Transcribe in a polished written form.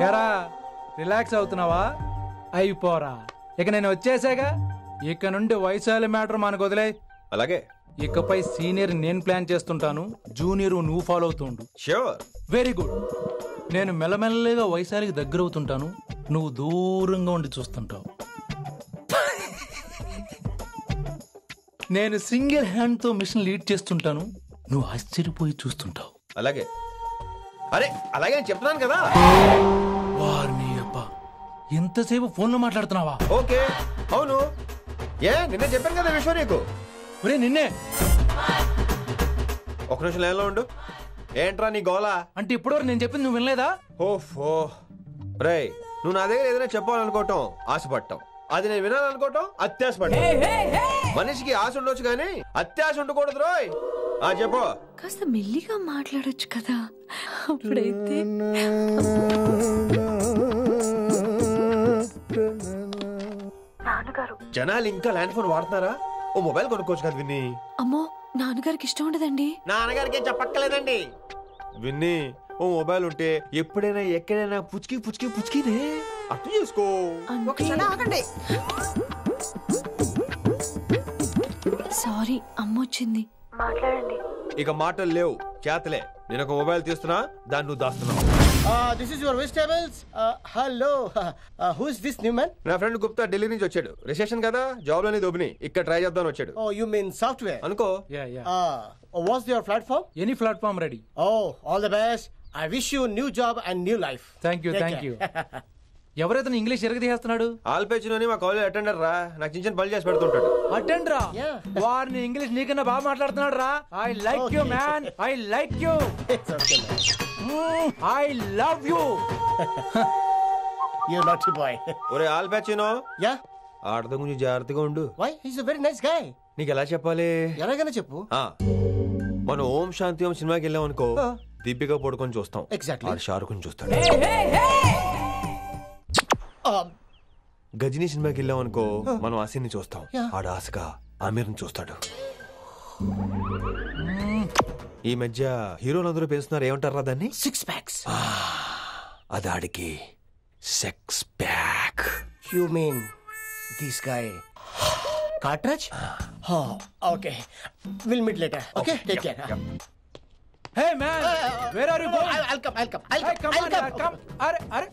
ఎరా రిలాక్స్ అవుతున్నావా? అయిపోరా, ఇక నేను వచ్చేసాగా. ఇక నుండి వైశాలి మ్యాటర్ మనకు వదిలే. అలాగే. ఇకపై సీనియర్ నేను ప్లాన్ చేస్తుంటాను, జూనియర్ నువ్వు ఫాలో అవుతుండు. ష్యూర్. Very good. నేను మెల్లమెల్లగా వైశాలికి దగ్గర అవుతుంటాను, నువ్వు దూరంగా ఉండి చూస్తుంటావు. నేను సింగిల్ హ్యాండ్ తో మిషన్ లీడ్ చేస్తుంటాను, నువ్వు ఆశ్చర్యపోయి చూస్తుంటావు. అలాగే. అరే అలాగే అని చెప్తున్నాను కదా. వారిని అబ్బా, ఎంతసేపు ఫోన్లో మాట్లాడుతున్నావా? ఓకే. అవును. నిన్నే చెప్పాను కదా విశ్వ నీకు. ఒరే నిన్నే. ఒక నిమిషం లైన్లో ఉండు. ఏంట్రా నీ గోలా? అంటే ఇప్పటివరకు నేను చెప్పింది నువ్వు వినలేదా? ఓఫో రేయ్, నువ్వు నా దగ్గర ఏదైనా చెప్పాలనుకోవటం ఆశపడటం, అది నేను వినాలనుకోవటం అత్యాశపడటం. మనిషికి ఆశ ఉండొచ్చు కానీ అత్యాశ ఉండకూడదు రోయ్. చెప్పు. కాస్త మెల్లిగా మాట్లాడొచ్చు కదా. అప్పుడైతే జనాలు ఇంకా ల్యాండ్ ఫోన్ వాడుతున్నారా? ఓ మొబైల్ కొనుక్కోవచ్చు కదా విన్ని. అమ్మో, నాన్నగారికి ఇష్టం ఉండదండి. నాన్నగారికి ఏం చెప్పక్కలేదండి. విన్ని, ఓ మొబైల్ ఉంటే ఎప్పుడైనా ఎక్కడైనా పుచ్చుకి పుచ్చుకి పుచ్చుకినే అర్థం చేసుకో. సారీ, అమ్మ వచ్చింది. మాట్లాడండి. ఇక మాటలు లేవు, చేతలే. నేను ఒక మొబైల్ తీస్తున్నా, దాన్ని నువ్వు దాస్తున్నావు. This is your vegetables. Hello. Who is this new man? నా ఫ్రెండ్ గుప్తా ఢిల్లీ నుంచి వచ్చాడు. రిసెప్షన్ కదా, జాబ్ లోని దొబ్బిని ఇక్కడ ట్రై చేద్దాం వచ్చాడు. Oh, you mean software? అనుకో. What's your platform? Any platform ready. Oh, all the best. I wish you new job and new life. Thank you. ఎవరైతే ఇంగ్లీష్ ఎరగదీస్తున్నాడు? ఆల్పేచినోని మా కాలేజ్ అటెండర్ రా, నాకు చిన్న చిన్న పనులు చేసి పెడుతుంటాడు. అటెండరా? వారిని ఇంగ్లీష్ నీకన్నా బాగా మాట్లాడుతున్నాడు రా. I like you man, I like you, I love you. You naughty boy. ఒరే ఆల్పేచినో, Yeah. ఆడతో కొంచెం జాగ్రత్తగా ఉండు. Why? He's a very nice guy. నీకు ఎలా చెప్పాలి? ఎలాగైనా చెప్పు. మనం ఓం శాంతి ఓం సినిమాకి వెళ్ళాం అనుకో, దీపిక పడుకొని చూస్తాం. Exactly. ఆడు షారుఖ్ చూస్తాడు. గజనీ సినిమాకి వెళ్ళాం అనుకో, మనం ఆసిని చూస్తాం. ఆడు ఆశగా ఆమీర్ని చూస్తాడు. ఈ మధ్య హీరోలందరూ పేరుస్తున్నారు, ఏమంటారా దాన్ని? 6 packs. అది ఆడికి sex pack. You mean this guy? Cartridge? Oh, okay. We'll meet later. Okay, take care. Hey man, where are you going? I'll come. Hey, come on. Come. అరే